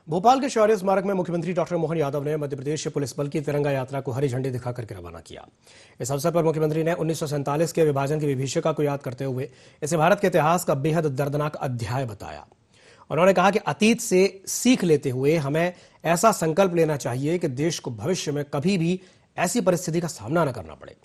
भोपाल के शौर्य स्मारक में मुख्यमंत्री डॉक्टर मोहन यादव ने मध्य प्रदेश पुलिस बल की तिरंगा यात्रा को हरी झंडी दिखाकर के रवाना किया। इस अवसर पर मुख्यमंत्री ने 1947 के विभाजन की विभीषिका को याद करते हुए इसे भारत के इतिहास का बेहद दर्दनाक अध्याय बताया। उन्होंने कहा कि अतीत से सीख लेते हुए हमें ऐसा संकल्प लेना चाहिए कि देश को भविष्य में कभी भी ऐसी परिस्थिति का सामना न करना पड़े।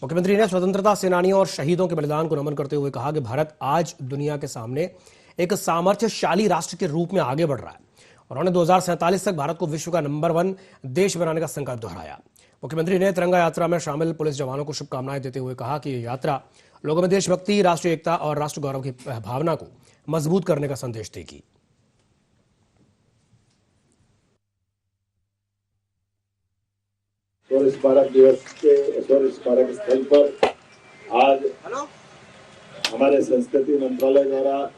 मुख्यमंत्री ने स्वतंत्रता सेनानियों और शहीदों के बलिदान को नमन करते हुए कहा कि भारत आज दुनिया के सामने एक सामर्थ्यशाली राष्ट्र के रूप में आगे बढ़ रहा है। उन्होंने 2047 तक भारत को विश्व का नंबर 1 देश बनाने का संकल्प दोहराया। मुख्यमंत्री ने तिरंगा यात्रा में शामिल पुलिस जवानों को शुभकामनाएं देते हुए कहा कि यह यात्रा लोगों में देशभक्ति, राष्ट्रीय एकता और राष्ट्र गौरव की भावना को मजबूत करने का संदेश देगी। शौर्य स्मारक दिवस के शौर्य स्मारक स्थल पर आज हमारे संस्कृति मंत्रालय द्वारा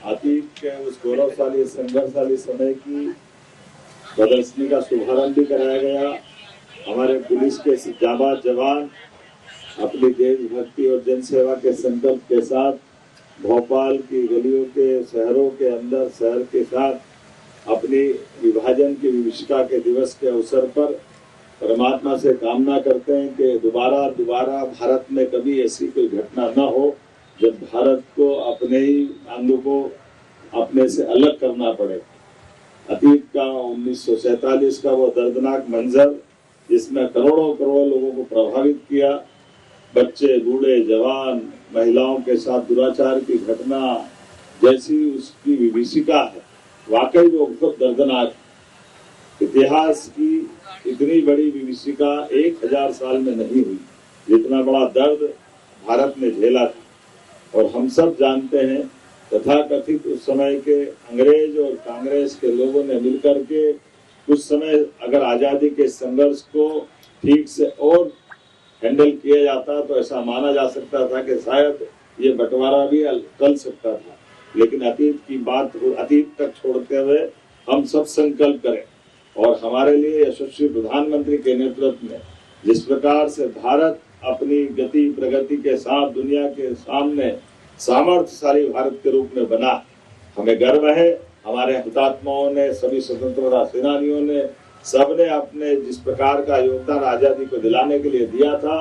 अतीत के उस गौरवशाली संघर्षशाली समय की प्रदर्शनी का शुभारंभ भी कराया गया। हमारे पुलिस के जाबाज जवान अपनी देशभक्ति और जनसेवा के संकल्प के साथ भोपाल की गलियों के शहरों के अंदर शहर के साथ अपनी विभाजन की विभीषिका के दिवस के अवसर पर परमात्मा से कामना करते हैं कि दोबारा भारत में कभी ऐसी कोई घटना न हो जब भारत को अपने ही अंगों को अपने से अलग करना पड़े। अतीत का 1947 का वो दर्दनाक मंजर जिसमें करोड़ों लोगों को प्रभावित किया, बच्चे, बूढ़े, जवान, महिलाओं के साथ दुराचार की घटना जैसी उसकी विभीषिका है, वाकई वो बहुत दर्दनाक। इतिहास की इतनी बड़ी विभीषिका 1000 साल में नहीं हुई जितना बड़ा दर्द भारत ने झेला था। और हम सब जानते हैं तथाकथित उस समय के अंग्रेज और कांग्रेस के लोगों ने मिलकर के उस समय अगर आजादी के संघर्ष को ठीक से और हैंडल किया जाता तो ऐसा माना जा सकता था कि शायद ये बंटवारा भी टल सकता था। लेकिन अतीत की बात अतीत तक छोड़ते हुए हम सब संकल्प करें और हमारे लिए यशस्वी प्रधानमंत्री के नेतृत्व में जिस प्रकार से भारत अपनी गति प्रगति के साथ दुनिया के सामने सामर्थ्यशाली भारत के रूप में बना, हमें गर्व है। हमारे हुतात्माओं ने, सभी स्वतंत्रता सेनानियों ने, सबने अपने जिस प्रकार का योगदान आजादी को दिलाने के लिए दिया था।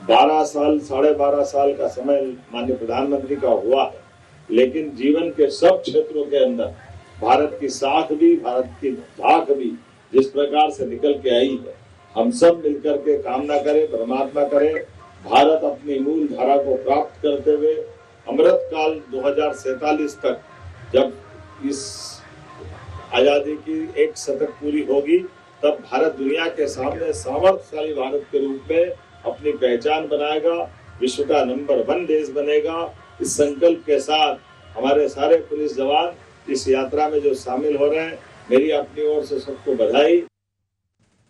12 साल का समय माननीय प्रधानमंत्री का हुआ है, लेकिन जीवन के सब क्षेत्रों के अंदर भारत की साख भी, भारत की झांक भी जिस प्रकार से निकल के आई है, हम सब मिलकर के कामना करें, परमात्मा करें, भारत अपनी मूल धारा को प्राप्त करते हुए अमृत काल 2047 तक जब इस आजादी की 1 शतक पूरी होगी तब भारत दुनिया के सामने सामर्थ्यशाली भारत के रूप में अपनी पहचान बनाएगा, विश्व का नंबर 1 देश बनेगा। इस संकल्प के साथ हमारे सारे पुलिस जवान इस यात्रा में जो शामिल हो रहे हैं, मेरी अपनी ओर से सबको बधाई।